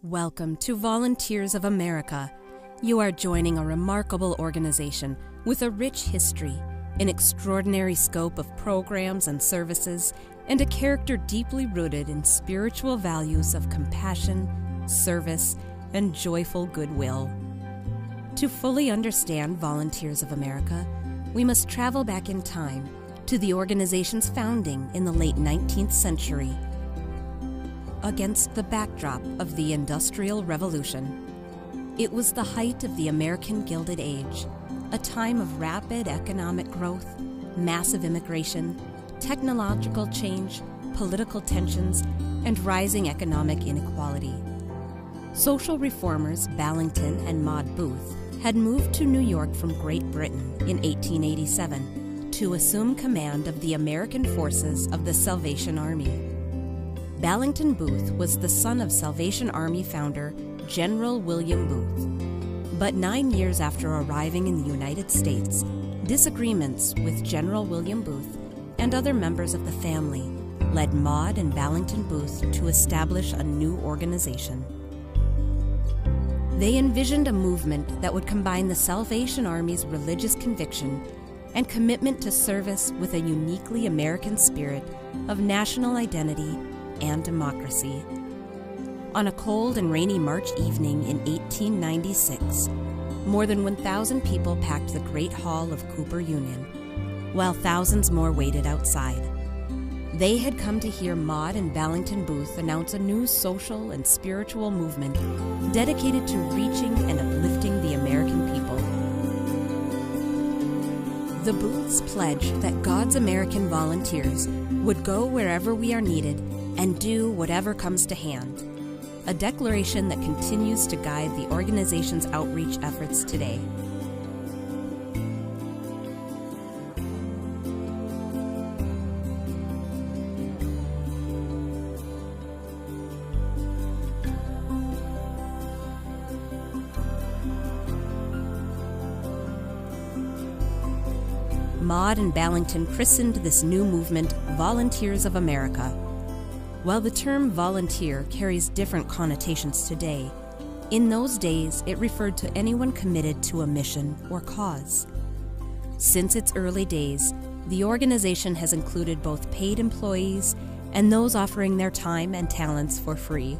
Welcome to Volunteers of America. You are joining a remarkable organization with a rich history, an extraordinary scope of programs and services, and a character deeply rooted in spiritual values of compassion, service, and joyful goodwill. To fully understand Volunteers of America, we must travel back in time to the organization's founding in the late 19th century. Against the backdrop of the Industrial Revolution, it was the height of the American Gilded Age, a time of rapid economic growth, massive immigration, technological change, political tensions, and rising economic inequality. Social reformers Ballington and Maud Booth had moved to New York from Great Britain in 1887 to assume command of the American forces of the Salvation Army. Ballington Booth was the son of Salvation Army founder General William Booth. But 9 years after arriving in the United States, disagreements with General William Booth and other members of the family led Maud and Ballington Booth to establish a new organization. They envisioned a movement that would combine the Salvation Army's religious conviction and commitment to service with a uniquely American spirit of national identity and democracy. On a cold and rainy March evening in 1896, more than 1,000 people packed the Great Hall of Cooper Union, while thousands more waited outside. They had come to hear Maud and Ballington Booth announce a new social and spiritual movement dedicated to reaching and uplifting the American people. The Booths pledged that God's American volunteers would go wherever we are needed and do whatever comes to hand, a declaration that continues to guide the organization's outreach efforts today. Maud and Ballington christened this new movement Volunteers of America. While the term volunteer carries different connotations today, in those days it referred to anyone committed to a mission or cause. Since its early days, the organization has included both paid employees and those offering their time and talents for free.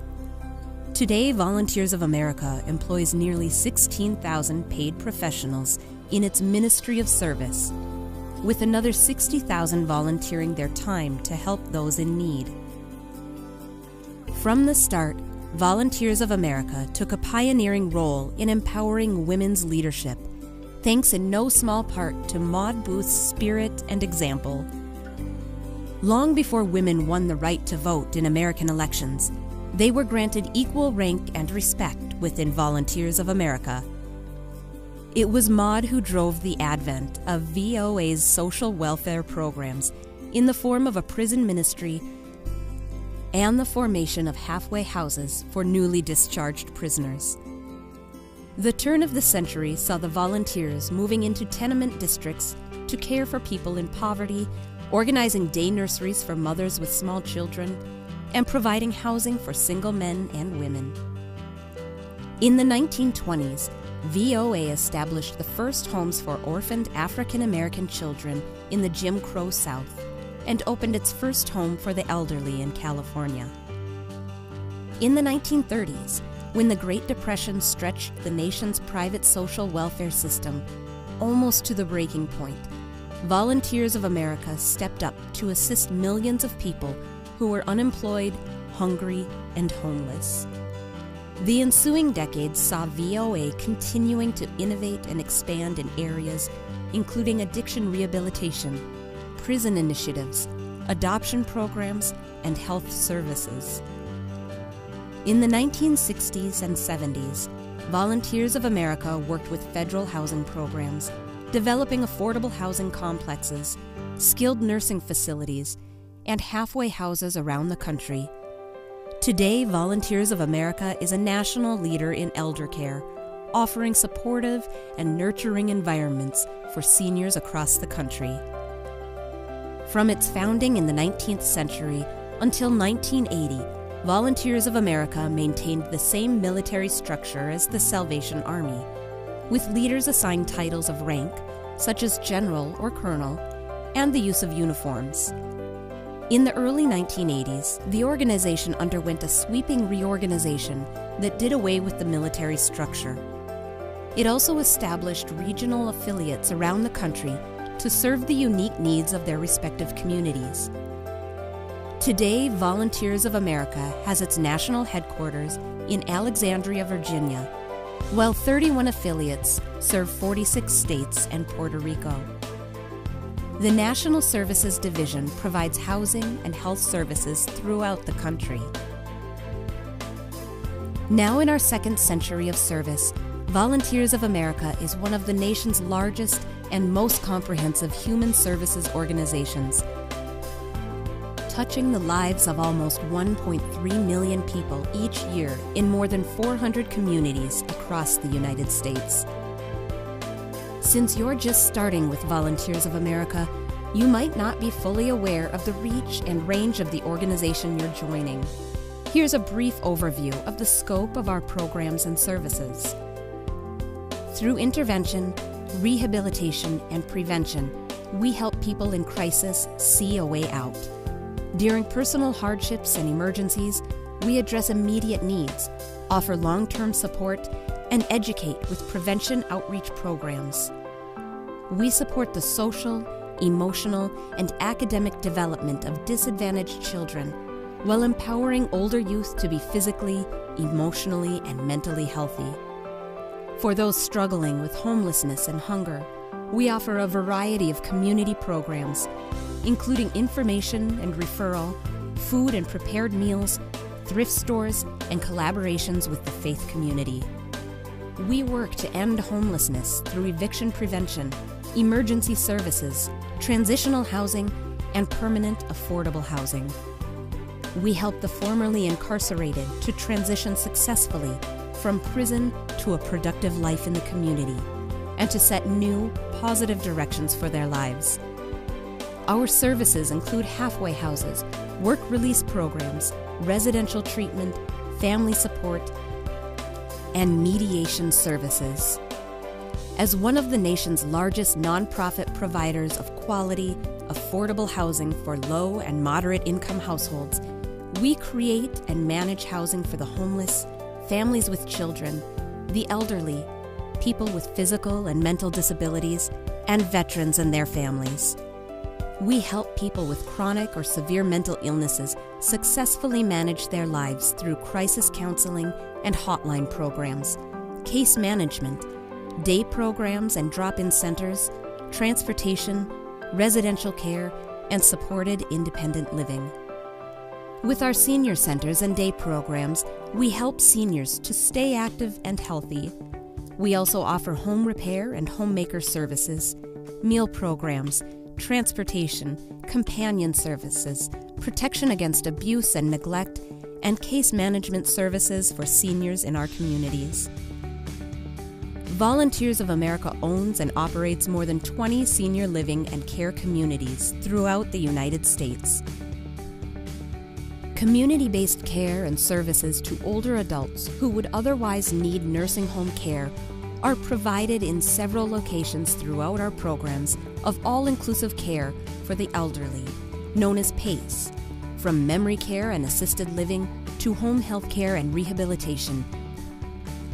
Today, Volunteers of America employs nearly 16,000 paid professionals in its ministry of service, with another 60,000 volunteering their time to help those in need. From the start, Volunteers of America took a pioneering role in empowering women's leadership, thanks in no small part to Maud Booth's spirit and example. Long before women won the right to vote in American elections, they were granted equal rank and respect within Volunteers of America. It was Maud who drove the advent of VOA's social welfare programs in the form of a prison ministry and the formation of halfway houses for newly discharged prisoners. The turn of the century saw the volunteers moving into tenement districts to care for people in poverty, organizing day nurseries for mothers with small children, and providing housing for single men and women. In the 1920s, VOA established the first homes for orphaned African American children in the Jim Crow South, and opened its first home for the elderly in California. In the 1930s, when the Great Depression stretched the nation's private social welfare system almost to the breaking point, Volunteers of America stepped up to assist millions of people who were unemployed, hungry, and homeless. The ensuing decades saw VOA continuing to innovate and expand in areas including addiction rehabilitation, prison initiatives, adoption programs, and health services. In the 1960s and 70s, Volunteers of America worked with federal housing programs, developing affordable housing complexes, skilled nursing facilities, and halfway houses around the country. Today, Volunteers of America is a national leader in elder care, offering supportive and nurturing environments for seniors across the country. From its founding in the 19th century until 1980, Volunteers of America maintained the same military structure as the Salvation Army, with leaders assigned titles of rank, such as general or colonel, and the use of uniforms. In the early 1980s, the organization underwent a sweeping reorganization that did away with the military structure. It also established regional affiliates around the country to serve the unique needs of their respective communities. Today, Volunteers of America has its national headquarters in Alexandria, Virginia, while 31 affiliates serve 46 states and Puerto Rico. The National Services Division provides housing and health services throughout the country. Now in our second century of service, Volunteers of America is one of the nation's largest and most comprehensive human services organizations, touching the lives of almost 1.3 million people each year in more than 400 communities across the United States. Since you're just starting with Volunteers of America, you might not be fully aware of the reach and range of the organization you're joining. Here's a brief overview of the scope of our programs and services. Through intervention, rehabilitation, and prevention, we help people in crisis see a way out. During personal hardships and emergencies, we address immediate needs, offer long-term support, and educate with prevention outreach programs. We support the social, emotional, and academic development of disadvantaged children while empowering older youth to be physically, emotionally, and mentally healthy. For those struggling with homelessness and hunger, we offer a variety of community programs, including information and referral, food and prepared meals, thrift stores, and collaborations with the faith community. We work to end homelessness through eviction prevention, emergency services, transitional housing, and permanent affordable housing. We help the formerly incarcerated to transition successfully from prison to a productive life in the community and to set new, positive directions for their lives. Our services include halfway houses, work release programs, residential treatment, family support, and mediation services. As one of the nation's largest nonprofit providers of quality, affordable housing for low and moderate income households, we create and manage housing for the homeless, families with children, the elderly, people with physical and mental disabilities, and veterans and their families. We help people with chronic or severe mental illnesses successfully manage their lives through crisis counseling and hotline programs, case management, day programs and drop-in centers, transportation, residential care, and supported independent living. With our senior centers and day programs, we help seniors to stay active and healthy. We also offer home repair and homemaker services, meal programs, transportation, companion services, protection against abuse and neglect, and case management services for seniors in our communities. Volunteers of America owns and operates more than 20 senior living and care communities throughout the United States. Community-based care and services to older adults who would otherwise need nursing home care are provided in several locations throughout our programs of all-inclusive care for the elderly, known as PACE, from memory care and assisted living to home health care and rehabilitation.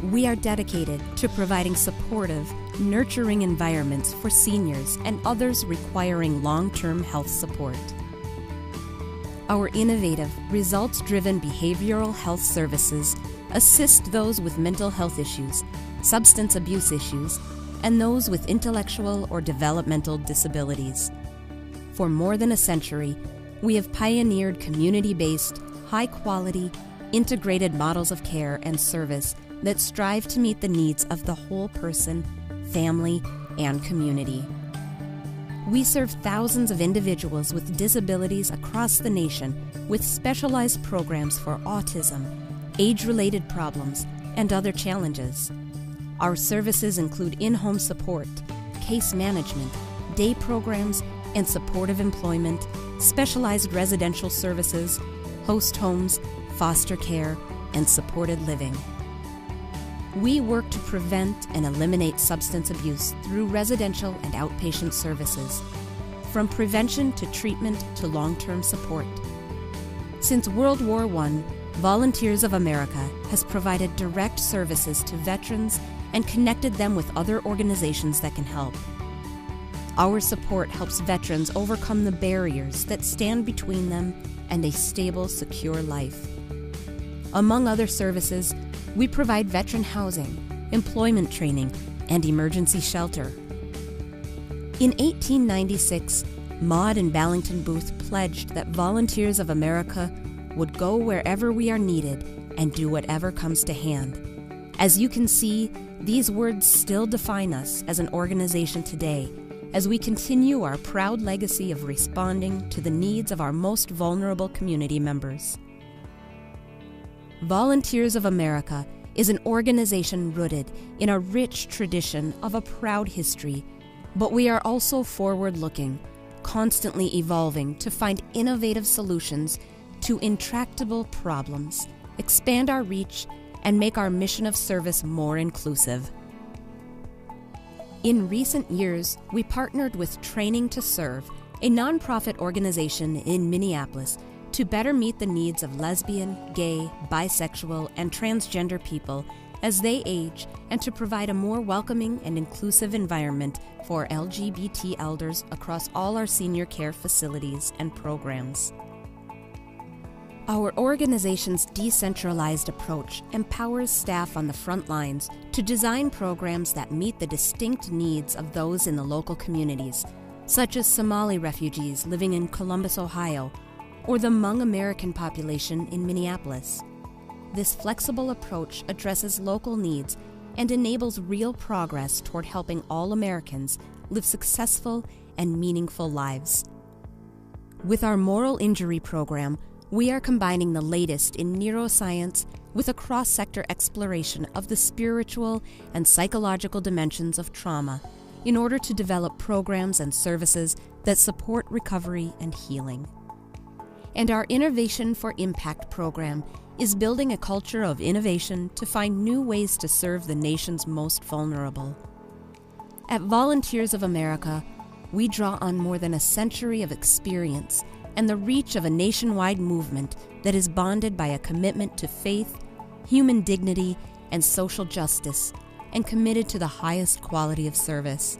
We are dedicated to providing supportive, nurturing environments for seniors and others requiring long-term health support. Our innovative, results-driven behavioral health services assist those with mental health issues, substance abuse issues, and those with intellectual or developmental disabilities. For more than a century, we have pioneered community-based, high-quality, integrated models of care and service that strive to meet the needs of the whole person, family, and community. We serve thousands of individuals with disabilities across the nation with specialized programs for autism, age-related problems, and other challenges. Our services include in-home support, case management, day programs, and supportive employment, specialized residential services, host homes, foster care, and supported living. We work to prevent and eliminate substance abuse through residential and outpatient services, from prevention to treatment to long-term support. Since World War I, Volunteers of America has provided direct services to veterans and connected them with other organizations that can help. Our support helps veterans overcome the barriers that stand between them and a stable, secure life. Among other services, we provide veteran housing, employment training, and emergency shelter. In 1896, Maud and Ballington Booth pledged that Volunteers of America would go wherever we are needed and do whatever comes to hand. As you can see, these words still define us as an organization today, as we continue our proud legacy of responding to the needs of our most vulnerable community members. Volunteers of America is an organization rooted in a rich tradition of a proud history, but we are also forward-looking, constantly evolving to find innovative solutions to intractable problems, expand our reach, and make our mission of service more inclusive. In recent years, we partnered with Training to Serve, a nonprofit organization in Minneapolis, to better meet the needs of lesbian, gay, bisexual, and transgender people as they age, and to provide a more welcoming and inclusive environment for LGBT elders across all our senior care facilities and programs. Our organization's decentralized approach empowers staff on the front lines to design programs that meet the distinct needs of those in the local communities, such as Somali refugees living in Columbus, Ohio, or the Hmong American population in Minneapolis. This flexible approach addresses local needs and enables real progress toward helping all Americans live successful and meaningful lives. With our moral injury program, we are combining the latest in neuroscience with a cross-sector exploration of the spiritual and psychological dimensions of trauma in order to develop programs and services that support recovery and healing. And our Innovation for Impact program is building a culture of innovation to find new ways to serve the nation's most vulnerable. At Volunteers of America, we draw on more than a century of experience and the reach of a nationwide movement that is bonded by a commitment to faith, human dignity, and social justice, and committed to the highest quality of service.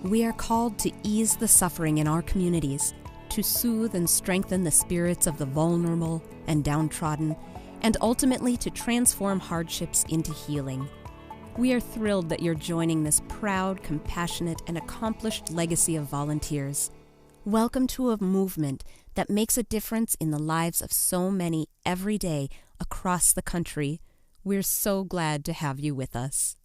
We are called to ease the suffering in our communities, to soothe and strengthen the spirits of the vulnerable and downtrodden, and ultimately to transform hardships into healing. We are thrilled that you're joining this proud, compassionate, and accomplished legacy of volunteers. Welcome to a movement that makes a difference in the lives of so many every day across the country. We're so glad to have you with us.